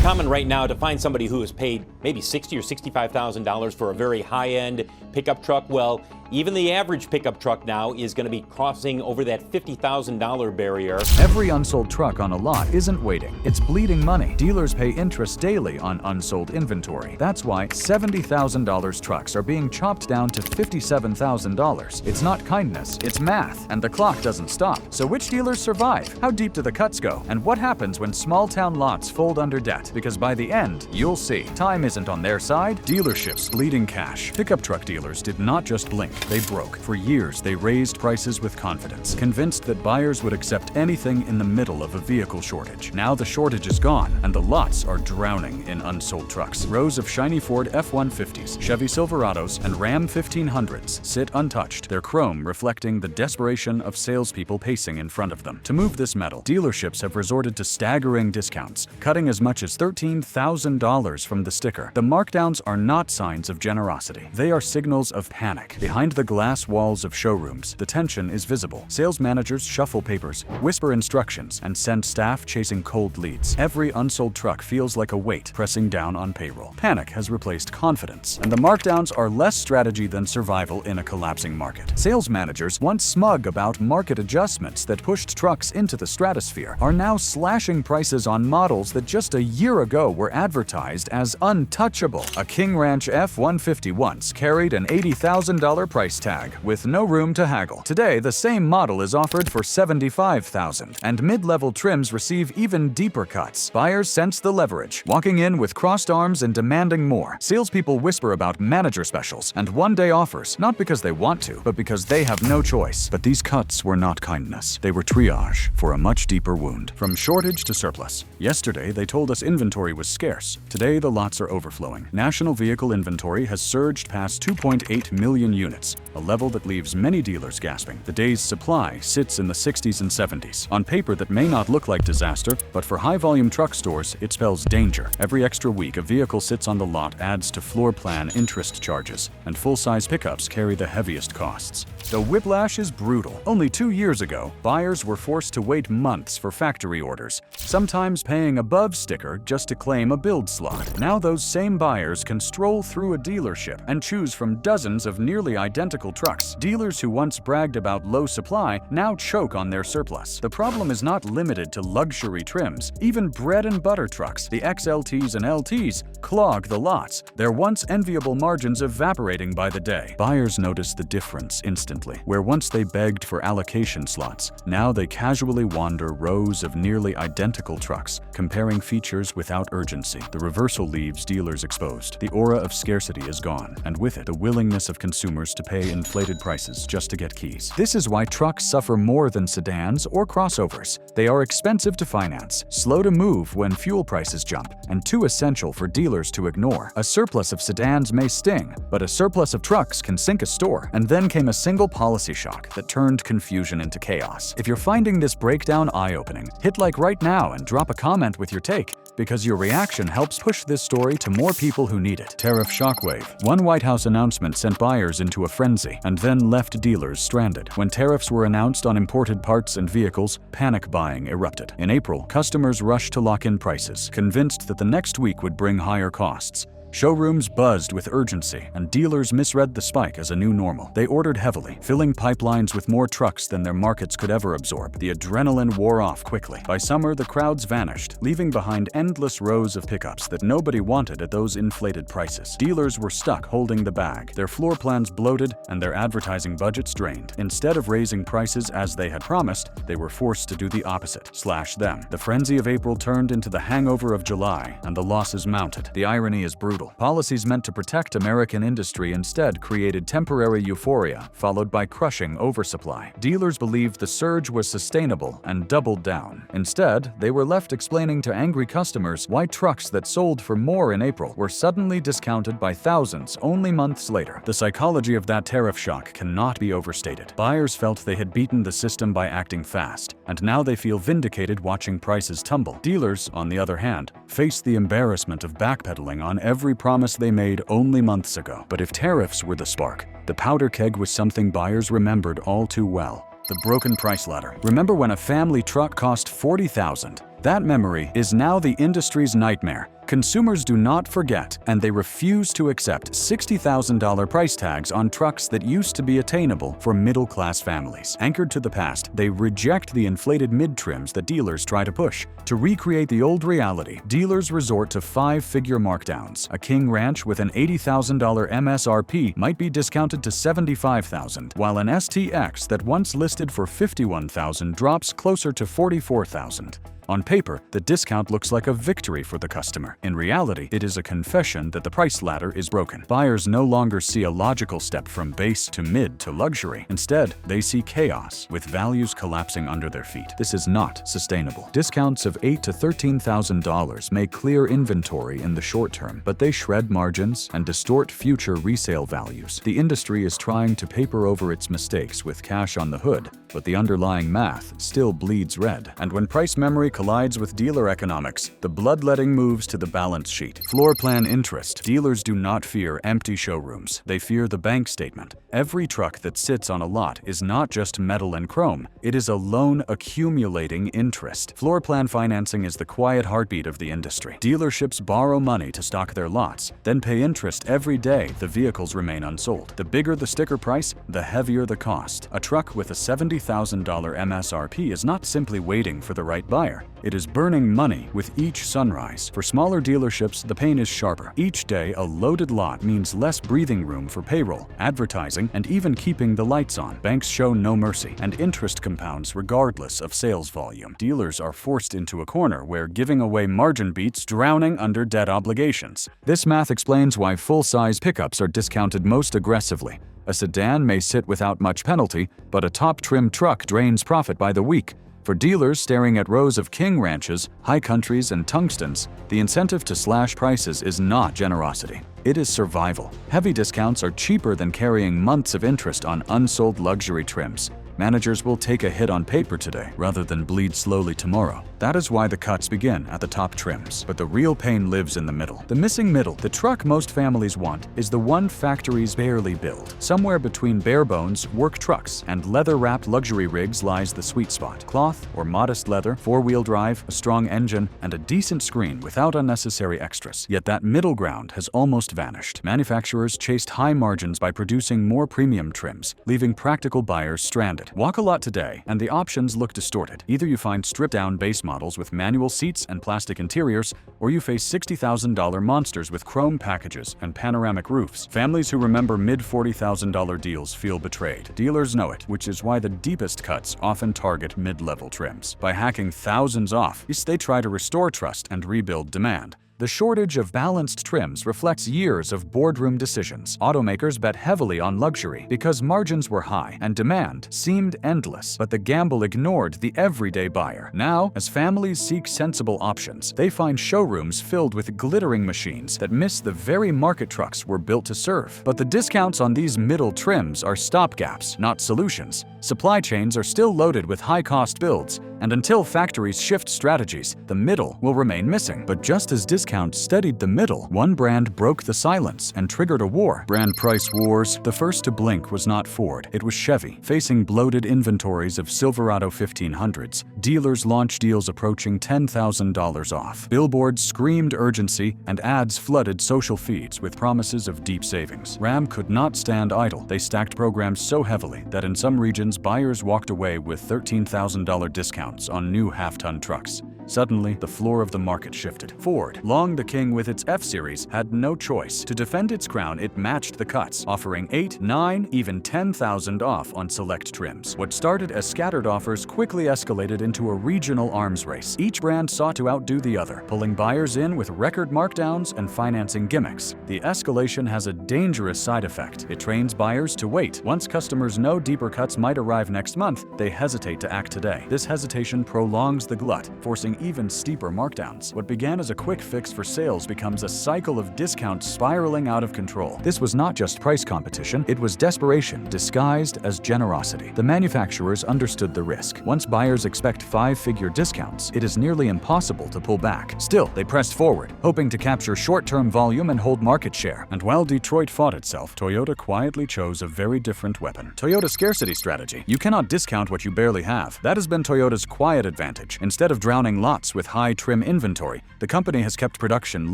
Common right now to find somebody who has paid maybe $60,000 or $65,000 for a very high-end pickup truck. Well, even the average pickup truck now is going to be crossing over that $50,000 barrier. Every unsold truck on a lot isn't waiting. It's bleeding money. Dealers pay interest daily on unsold inventory. That's why $70,000 trucks are being chopped down to $57,000. It's not kindness, it's math, and the clock doesn't stop. So which dealers survive? How deep do the cuts go? And what happens when small-town lots fold under debt? Because by the end, you'll see. Time isn't on their side. Dealerships bleeding cash. Pickup truck dealers did not just blink. They broke. For years, they raised prices with confidence, convinced that buyers would accept anything in the middle of a vehicle shortage. Now the shortage is gone, and the lots are drowning in unsold trucks. Rows of shiny Ford F-150s, Chevy Silverados, and Ram 1500s sit untouched, their chrome reflecting the desperation of salespeople pacing in front of them. To move this metal, dealerships have resorted to staggering discounts, cutting as much as $13,000 from the sticker. The markdowns are not signs of generosity. They are signals of panic. Behind the glass walls of showrooms, the tension is visible. Sales managers shuffle papers, whisper instructions, and send staff chasing cold leads. Every unsold truck feels like a weight pressing down on payroll. Panic has replaced confidence, and the markdowns are less strategy than survival in a collapsing market. Sales managers, once smug about market adjustments that pushed trucks into the stratosphere, are now slashing prices on models that just a year ago were advertised as untouchable. A King Ranch F-150 once carried an $80,000 price tag with no room to haggle. Today, the same model is offered for $75,000, and mid-level trims receive even deeper cuts. Buyers sense the leverage, walking in with crossed arms and demanding more. Salespeople whisper about manager specials and one-day offers, not because they want to, but because they have no choice. But these cuts were not kindness. They were triage for a much deeper wound. From shortage to surplus. Yesterday, they told us inventory was scarce. Today, the lots are overflowing. National vehicle inventory has surged past 2.8 million units, a level that leaves many dealers gasping. The day's supply sits in the 60s and 70s. On paper, that may not look like disaster, but for high-volume truck stores, it spells danger. Every extra week a vehicle sits on the lot adds to floor plan interest charges, and full-size pickups carry the heaviest costs. The whiplash is brutal. Only 2 years ago, buyers were forced to wait months for factory orders, sometimes paying above sticker just to claim a build slot. Now those same buyers can stroll through a dealership and choose from dozens of nearly identical trucks. Dealers who once bragged about low supply now choke on their surplus. The problem is not limited to luxury trims. Even bread and butter trucks, the XLTs and LTs, clog the lots, their once enviable margins evaporating by the day. Buyers notice the difference instantly. Where once they begged for allocation slots, now they casually wander rows of nearly identical trucks, comparing features without urgency. The reversal leaves dealers exposed. The aura of scarcity is gone, and with it, the willingness of consumers to pay inflated prices just to get keys. This is why trucks suffer more than sedans or crossovers. They are expensive to finance, slow to move when fuel prices jump, and too essential for dealers to ignore. A surplus of sedans may sting, but a surplus of trucks can sink a store. And then came a single policy shock that turned confusion into chaos. If you're finding this breakdown eye-opening, hit like right now and drop a comment with your take, because your reaction helps push this story to more people who need it. Tariff shockwave. One White House announcement sent buyers into a frenzy and then left dealers stranded. When tariffs were announced on imported parts and vehicles, panic buying erupted. In April, customers rushed to lock in prices, convinced that the next week would bring higher costs. Showrooms buzzed with urgency, and dealers misread the spike as a new normal. They ordered heavily, filling pipelines with more trucks than their markets could ever absorb. The adrenaline wore off quickly. By summer, the crowds vanished, leaving behind endless rows of pickups that nobody wanted at those inflated prices. Dealers were stuck holding the bag, their floor plans bloated and their advertising budgets drained. Instead of raising prices as they had promised, they were forced to do the opposite, slash them. The frenzy of April turned into the hangover of July, and the losses mounted. The irony is brutal. Policies meant to protect American industry instead created temporary euphoria, followed by crushing oversupply. Dealers believed the surge was sustainable and doubled down. Instead, they were left explaining to angry customers why trucks that sold for more in April were suddenly discounted by thousands only months later. The psychology of that tariff shock cannot be overstated. Buyers felt they had beaten the system by acting fast, and now they feel vindicated watching prices tumble. Dealers, on the other hand, face the embarrassment of backpedaling on every promise they made only months ago. But if tariffs were the spark, the powder keg was something buyers remembered all too well: the broken price ladder. Remember when a family truck cost $40,000? That memory is now the industry's nightmare. Consumers do not forget, and they refuse to accept $60,000 price tags on trucks that used to be attainable for middle-class families. Anchored to the past, they reject the inflated mid-trims that dealers try to push. To recreate the old reality, dealers resort to five-figure markdowns. A King Ranch with an $80,000 MSRP might be discounted to $75,000, while an STX that once listed for $51,000 drops closer to $44,000. On paper, the discount looks like a victory for the customer. In reality, it is a confession that the price ladder is broken. Buyers no longer see a logical step from base to mid to luxury. Instead, they see chaos, with values collapsing under their feet. This is not sustainable. Discounts of $8,000 to $13,000 may clear inventory in the short term, but they shred margins and distort future resale values. The industry is trying to paper over its mistakes with cash on the hood, but the underlying math still bleeds red. And when price memory collides with dealer economics, the bloodletting moves to the balance sheet. Floor plan interest. Dealers do not fear empty showrooms. They fear the bank statement. Every truck that sits on a lot is not just metal and chrome. It is a loan accumulating interest. Floor plan financing is the quiet heartbeat of the industry. Dealerships borrow money to stock their lots, then pay interest every day the vehicles remain unsold. The bigger the sticker price, the heavier the cost. A truck with a $70,000 MSRP is not simply waiting for the right buyer. It is burning money with each sunrise. For smaller dealerships, the pain is sharper. Each day, a loaded lot means less breathing room for payroll, advertising, and even keeping the lights on. Banks show no mercy, and interest compounds regardless of sales volume. Dealers are forced into a corner where giving away margin beats drowning under debt obligations. This math explains why full-size pickups are discounted most aggressively. A sedan may sit without much penalty, but a top-trim truck drains profit by the week. For dealers staring at rows of King Ranches, High Countries, and Tungstens, the incentive to slash prices is not generosity. It is survival. Heavy discounts are cheaper than carrying months of interest on unsold luxury trims. Managers will take a hit on paper today rather than bleed slowly tomorrow. That is why the cuts begin at the top trims. But the real pain lives in the middle. The missing middle, the truck most families want, is the one factories barely build. Somewhere between bare-bones work trucks and leather-wrapped luxury rigs lies the sweet spot. Cloth or modest leather, four-wheel drive, a strong engine, and a decent screen without unnecessary extras. Yet that middle ground has almost vanished. Manufacturers chased high margins by producing more premium trims, leaving practical buyers stranded. Walk a lot today, and the options look distorted. Either you find stripped-down base models with manual seats and plastic interiors, or you face $60,000 monsters with chrome packages and panoramic roofs. Families who remember mid-$40,000 deals feel betrayed. Dealers know it, which is why the deepest cuts often target mid-level trims. By hacking thousands off, they try to restore trust and rebuild demand. The shortage of balanced trims reflects years of boardroom decisions. Automakers bet heavily on luxury because margins were high and demand seemed endless, but the gamble ignored the everyday buyer. Now, as families seek sensible options, they find showrooms filled with glittering machines that miss the very market trucks were built to serve. But the discounts on these middle trims are stopgaps, not solutions. Supply chains are still loaded with high-cost builds, and until factories shift strategies, the middle will remain missing. But just as discounts steadied the middle, one brand broke the silence and triggered a war. Brand price wars. The first to blink was not Ford, it was Chevy. Facing bloated inventories of Silverado 1500s, dealers launched deals approaching $10,000 off. Billboards screamed urgency, and ads flooded social feeds with promises of deep savings. Ram could not stand idle. They stacked programs so heavily that in some regions, buyers walked away with $13,000 discounts on new half-ton trucks. Suddenly, the floor of the market shifted. Ford, long the king with its F-Series, had no choice. To defend its crown, it matched the cuts, offering $8,000, $9,000, even $10,000 off on select trims. What started as scattered offers quickly escalated into a regional arms race. Each brand sought to outdo the other, pulling buyers in with record markdowns and financing gimmicks. The escalation has a dangerous side effect. It trains buyers to wait. Once customers know deeper cuts might arrive next month, they hesitate to act today. This hesitation prolongs the glut, forcing risking even steeper markdowns. What began as a quick fix for sales becomes a cycle of discounts spiraling out of control. This was not just price competition, it was desperation disguised as generosity. The manufacturers understood the risk. Once buyers expect five-figure discounts, it is nearly impossible to pull back. Still, they pressed forward, hoping to capture short-term volume and hold market share. And while Detroit fought itself, Toyota quietly chose a very different weapon. Toyota scarcity strategy. You cannot discount what you barely have. That has been Toyota's quiet advantage. Instead of drowning lots with high-trim inventory, the company has kept production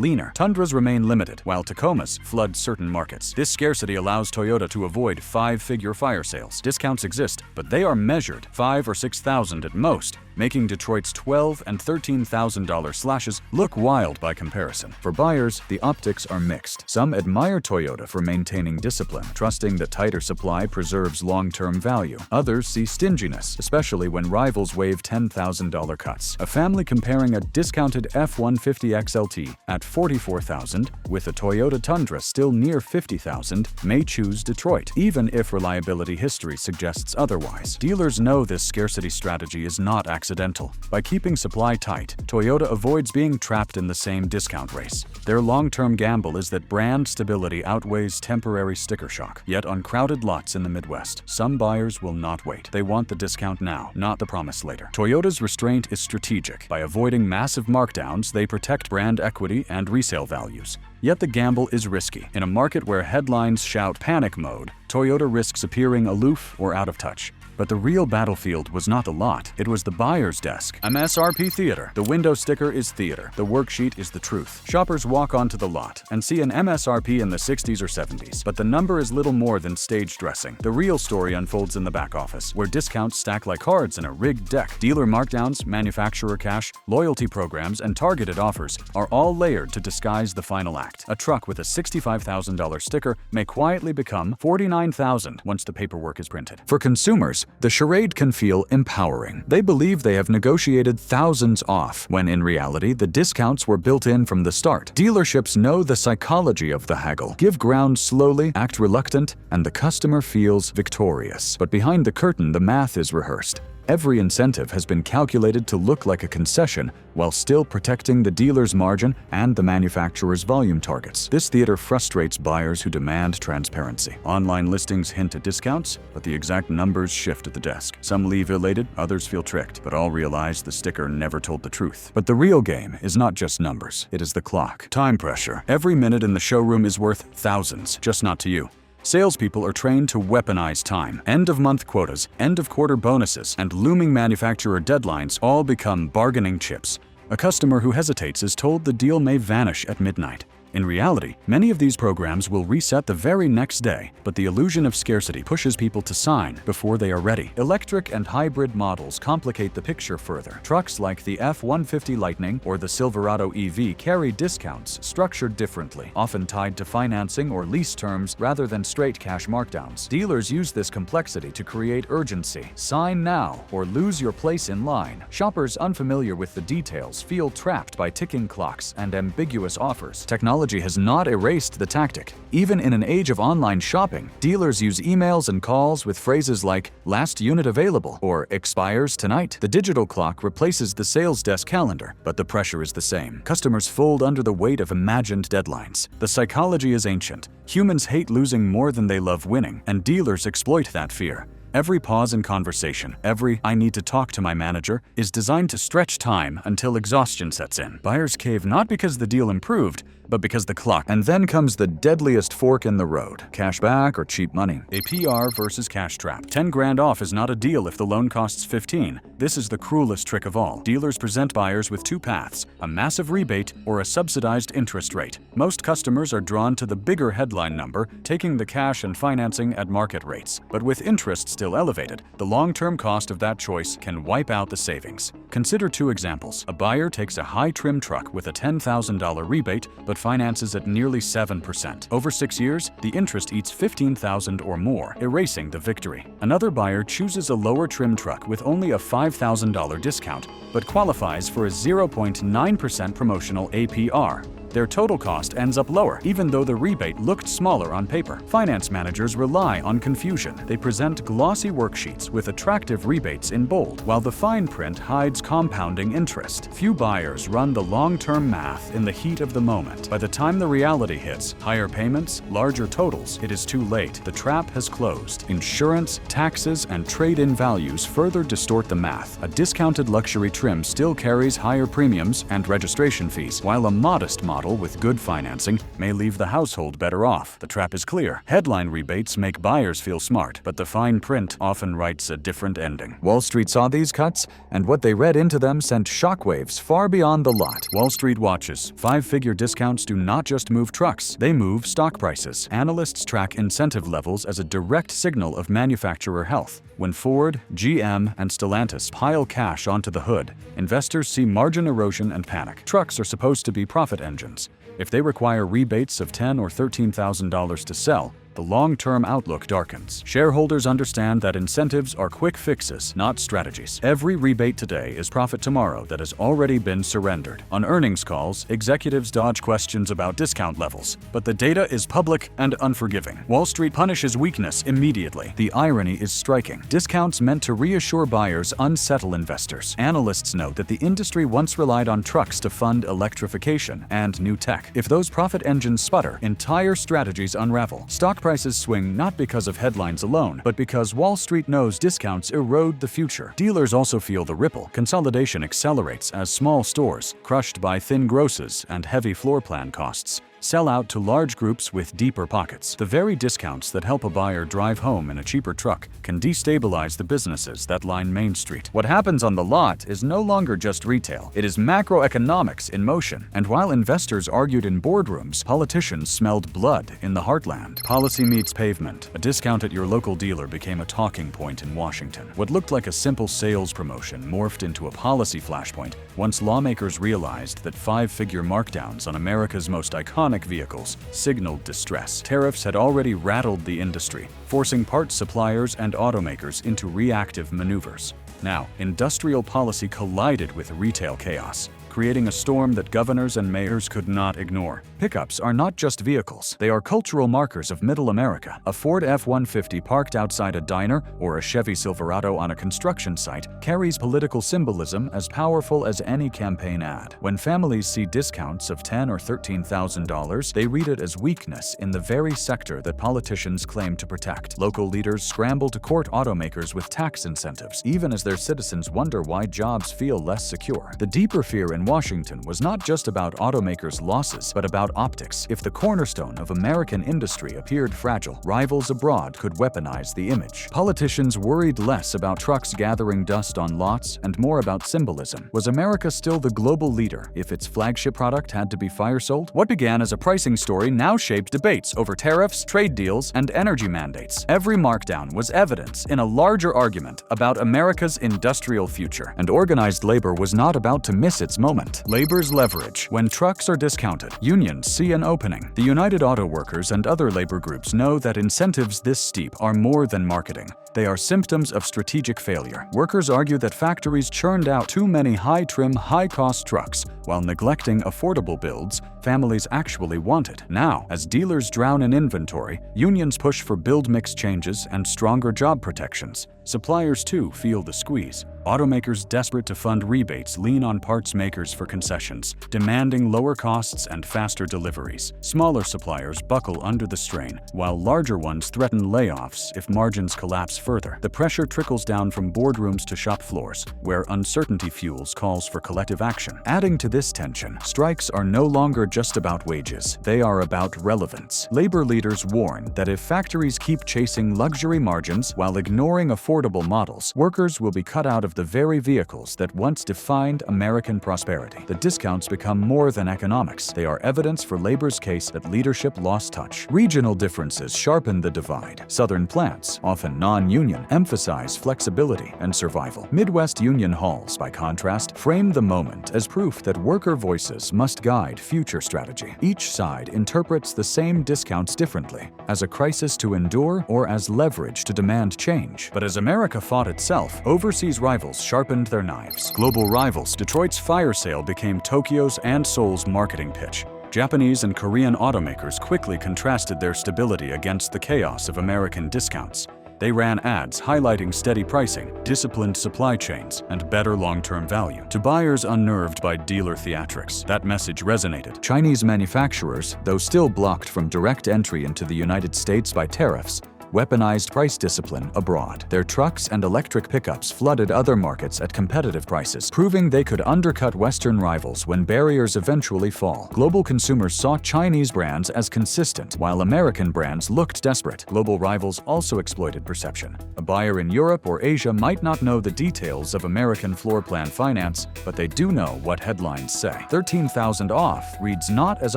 leaner. Tundras remain limited, while Tacomas flood certain markets. This scarcity allows Toyota to avoid five-figure fire sales. Discounts exist, but they are measured, $5,000 or $6,000 at most, making Detroit's $12,000 and $13,000 slashes look wild by comparison. For buyers, the optics are mixed. Some admire Toyota for maintaining discipline, trusting that tighter supply preserves long-term value. Others see stinginess, especially when rivals waive $10,000 cuts. A family comparing a discounted F-150 XLT at $44,000 with a Toyota Tundra still near $50,000 may choose Detroit, even if reliability history suggests otherwise. Dealers know this scarcity strategy is not accidental. By keeping supply tight, Toyota avoids being trapped in the same discount race. Their long-term gamble is that brand stability outweighs temporary sticker shock. Yet on crowded lots in the Midwest, some buyers will not wait. They want the discount now, not the promise later. Toyota's restraint is strategic. By avoiding massive markdowns, they protect brand equity and resale values. Yet the gamble is risky. In a market where headlines shout panic mode, Toyota risks appearing aloof or out of touch. But the real battlefield was not the lot, it was the buyer's desk. MSRP theater. The window sticker is theater. The worksheet is the truth. Shoppers walk onto the lot and see an MSRP in the 60s or 70s, but the number is little more than stage dressing. The real story unfolds in the back office, where discounts stack like cards in a rigged deck. Dealer markdowns, manufacturer cash, loyalty programs, and targeted offers are all layered to disguise the final act. A truck with a $65,000 sticker may quietly become $49,000 once the paperwork is printed. For consumers, the charade can feel empowering. They believe they have negotiated thousands off, when in reality, the discounts were built in from the start. Dealerships know the psychology of the haggle. Give ground slowly, act reluctant, and the customer feels victorious. But behind the curtain, the math is rehearsed. Every incentive has been calculated to look like a concession while still protecting the dealer's margin and the manufacturer's volume targets. This theater frustrates buyers who demand transparency. Online listings hint at discounts, but the exact numbers shift at the desk. Some leave elated, others feel tricked, but all realize the sticker never told the truth. But the real game is not just numbers, it is the clock. Time pressure. Every minute in the showroom is worth thousands, just not to you. Salespeople are trained to weaponize time. End-of-month quotas, end-of-quarter bonuses, and looming manufacturer deadlines all become bargaining chips. A customer who hesitates is told the deal may vanish at midnight. In reality, many of these programs will reset the very next day, but the illusion of scarcity pushes people to sign before they are ready. Electric and hybrid models complicate the picture further. Trucks like the F-150 Lightning or the Silverado EV carry discounts structured differently, often tied to financing or lease terms rather than straight cash markdowns. Dealers use this complexity to create urgency. Sign now or lose your place in line. Shoppers unfamiliar with the details feel trapped by ticking clocks and ambiguous offers. Technology has not erased the tactic. Even in an age of online shopping, dealers use emails and calls with phrases like "last unit available" or "expires tonight." The digital clock replaces the sales desk calendar, but the pressure is the same. Customers fold under the weight of imagined deadlines. The psychology is ancient. Humans hate losing more than they love winning, and dealers exploit that fear. Every pause in conversation, every "I need to talk to my manager" is designed to stretch time until exhaustion sets in. Buyers cave not because the deal improved, but because the clock. And then comes the deadliest fork in the road: cash back or cheap money. A PR versus cash trap. 10 grand off is not a deal if the loan costs 15. This is the cruelest trick of all. Dealers present buyers with two paths: a massive rebate or a subsidized interest rate. Most customers are drawn to the bigger headline number, taking the cash and financing at market rates. But with interest still elevated, the long-term cost of that choice can wipe out the savings. Consider two examples. A buyer takes a high-trim truck with a $10,000 rebate, but finances at nearly 7%. Over 6 years, the interest eats $15,000 or more, erasing the victory. Another buyer chooses a lower trim truck with only a $5,000 discount, but qualifies for a 0.9% promotional APR. Their total cost ends up lower, even though the rebate looked smaller on paper. Finance managers rely on confusion. They present glossy worksheets with attractive rebates in bold, while the fine print hides compounding interest. Few buyers run the long-term math in the heat of the moment. By the time the reality hits, higher payments, larger totals, it is too late. The trap has closed. Insurance, taxes, and trade-in values further distort the math. A discounted luxury trim still carries higher premiums and registration fees, while a modest model with good financing may leave the household better off. The trap is clear. Headline rebates make buyers feel smart, but the fine print often writes a different ending. Wall Street saw these cuts, and what they read into them sent shockwaves far beyond the lot. Wall Street watches. Five-figure discounts do not just move trucks, they move stock prices. Analysts track incentive levels as a direct signal of manufacturer health. When Ford, GM, and Stellantis pile cash onto the hood, investors see margin erosion and panic. Trucks are supposed to be profit engines. If they require rebates of $10,000 or $13,000 to sell, the long-term outlook darkens. Shareholders understand that incentives are quick fixes, not strategies. Every rebate today is profit tomorrow that has already been surrendered. On earnings calls, executives dodge questions about discount levels, but the data is public and unforgiving. Wall Street punishes weakness immediately. The irony is striking. Discounts meant to reassure buyers unsettle investors. Analysts note that the industry once relied on trucks to fund electrification and new tech. If those profit engines sputter, entire strategies unravel. Stock prices swing not because of headlines alone, but because Wall Street knows discounts erode the future. Dealers also feel the ripple. Consolidation accelerates as small stores, crushed by thin grosses and heavy floor plan costs, sell out to large groups with deeper pockets. The very discounts that help a buyer drive home in a cheaper truck can destabilize the businesses that line Main Street. What happens on the lot is no longer just retail. It is macroeconomics in motion. And while investors argued in boardrooms, politicians smelled blood in the heartland. Policy meets pavement. A discount at your local dealer became a talking point in Washington. What looked like a simple sales promotion morphed into a policy flashpoint once lawmakers realized that five-figure markdowns on America's most iconic vehicles signaled distress. Tariffs had already rattled the industry, forcing parts suppliers and automakers into reactive maneuvers. Now, industrial policy collided with retail chaos, creating a storm that governors and mayors could not ignore. Pickups are not just vehicles, they are cultural markers of Middle America. A Ford F-150 parked outside a diner or a Chevy Silverado on a construction site carries political symbolism as powerful as any campaign ad. When families see discounts of $10,000 or $13,000, they read it as weakness in the very sector that politicians claim to protect. Local leaders scramble to court automakers with tax incentives, even as their citizens wonder why jobs feel less secure. The deeper fear in Washington was not just about automakers' losses, but about optics. If the cornerstone of American industry appeared fragile, rivals abroad could weaponize the image. Politicians worried less about trucks gathering dust on lots and more about symbolism. Was America still the global leader if its flagship product had to be fire-sold? What began as a pricing story now shaped debates over tariffs, trade deals, and energy mandates. Every markdown was evidence in a larger argument about America's industrial future, and organized labor was not about to miss its moment. Labor's leverage. When trucks are discounted, unions see an opening. The United Auto Workers and other labor groups know that incentives this steep are more than marketing. They are symptoms of strategic failure. Workers argue that factories churned out too many high-trim, high-cost trucks while neglecting affordable builds families actually wanted. Now, as dealers drown in inventory, unions push for build mix changes and stronger job protections. Suppliers, too, feel the squeeze. Automakers desperate to fund rebates lean on parts makers for concessions, demanding lower costs and faster deliveries. Smaller suppliers buckle under the strain, while larger ones threaten layoffs if margins collapse further. The pressure trickles down from boardrooms to shop floors, where uncertainty fuels calls for collective action. Adding to this tension, strikes are no longer just about wages. They are about relevance. Labor leaders warn that if factories keep chasing luxury margins while ignoring affordable models, workers will be cut out of the very vehicles that once defined American prosperity. The discounts become more than economics. They are evidence for labor's case that leadership lost touch. Regional differences sharpen the divide. Southern plants, often non-union, emphasize flexibility and survival. Midwest union halls, by contrast, frame the moment as proof that worker voices must guide future strategy. Each side interprets the same discounts differently, as a crisis to endure or as leverage to demand change. But as America fought itself, overseas rivals sharpened their knives. Global rivals, Detroit's fire sale became Tokyo's and Seoul's marketing pitch. Japanese and Korean automakers quickly contrasted their stability against the chaos of American discounts. They ran ads highlighting steady pricing, disciplined supply chains, and better long-term value. To buyers unnerved by dealer theatrics, that message resonated. Chinese manufacturers, though still blocked from direct entry into the United States by tariffs, weaponized price discipline abroad. Their trucks and electric pickups flooded other markets at competitive prices, proving they could undercut Western rivals when barriers eventually fall. Global consumers saw Chinese brands as consistent, while American brands looked desperate. Global rivals also exploited perception. A buyer in Europe or Asia might not know the details of American floor plan finance, but they do know what headlines say. 13,000 off reads not as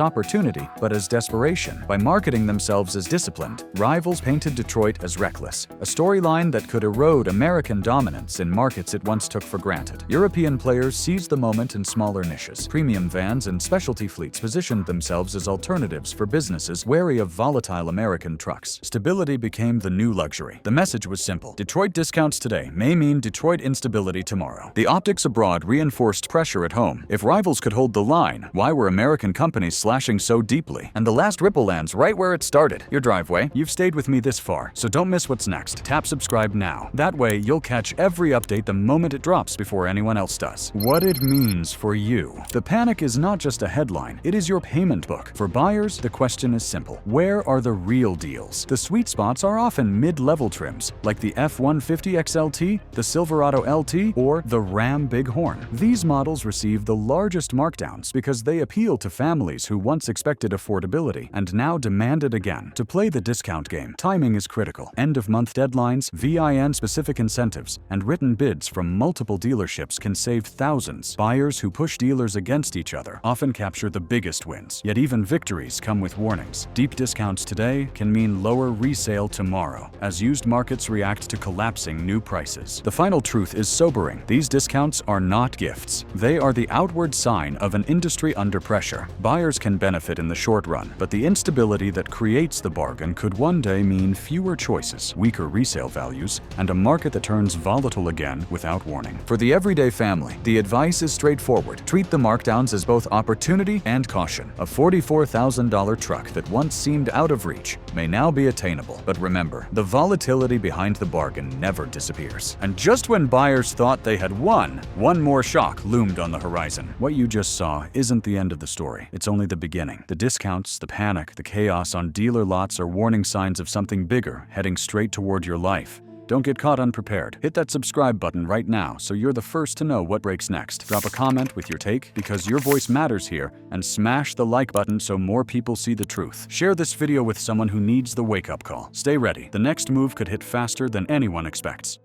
opportunity, but as desperation. By marketing themselves as disciplined, rivals painted Detroit as reckless, a storyline that could erode American dominance in markets it once took for granted. European players seized the moment in smaller niches. Premium vans and specialty fleets positioned themselves as alternatives for businesses wary of volatile American trucks. Stability became the new luxury. The message was simple. Detroit discounts today may mean Detroit instability tomorrow. The optics abroad reinforced pressure at home. If rivals could hold the line, why were American companies slashing so deeply? And the last ripple lands right where it started. Your driveway. You've stayed with me this far, so don't miss what's next. Tap subscribe now. That way, you'll catch every update the moment it drops before anyone else does. What it means for you. The panic is not just a headline, it is your payment book. For buyers, the question is simple. Where are the real deals? The sweet spots are often mid-level trims, like the F-150 XLT, the Silverado LT, or the Ram Bighorn. These models receive the largest markdowns because they appeal to families who once expected affordability and now demand it again. To play the discount game, timing is critical. End-of-month deadlines, VIN-specific incentives, and written bids from multiple dealerships can save thousands. Buyers who push dealers against each other often capture the biggest wins. Yet even victories come with warnings. Deep discounts today can mean lower resale tomorrow, as used markets react to collapsing new prices. The final truth is sobering. These discounts are not gifts. They are the outward sign of an industry under pressure. Buyers can benefit in the short run, but the instability that creates the bargain could one day mean fewer choices, weaker resale values, and a market that turns volatile again without warning. For the everyday family, the advice is straightforward. Treat the markdowns as both opportunity and caution. A $44,000 truck that once seemed out of reach may now be attainable. But remember, the volatility behind the bargain never disappears. And just when buyers thought they had won, one more shock loomed on the horizon. What you just saw isn't the end of the story. It's only the beginning. The discounts, the panic, the chaos on dealer lots are warning signs of something bigger heading straight toward your life. Don't get caught unprepared. Hit that subscribe button right now so you're the first to know what breaks next. Drop a comment with your take because your voice matters here, and smash the like button so more people see the truth. Share this video with someone who needs the wake-up call. Stay ready. The next move could hit faster than anyone expects.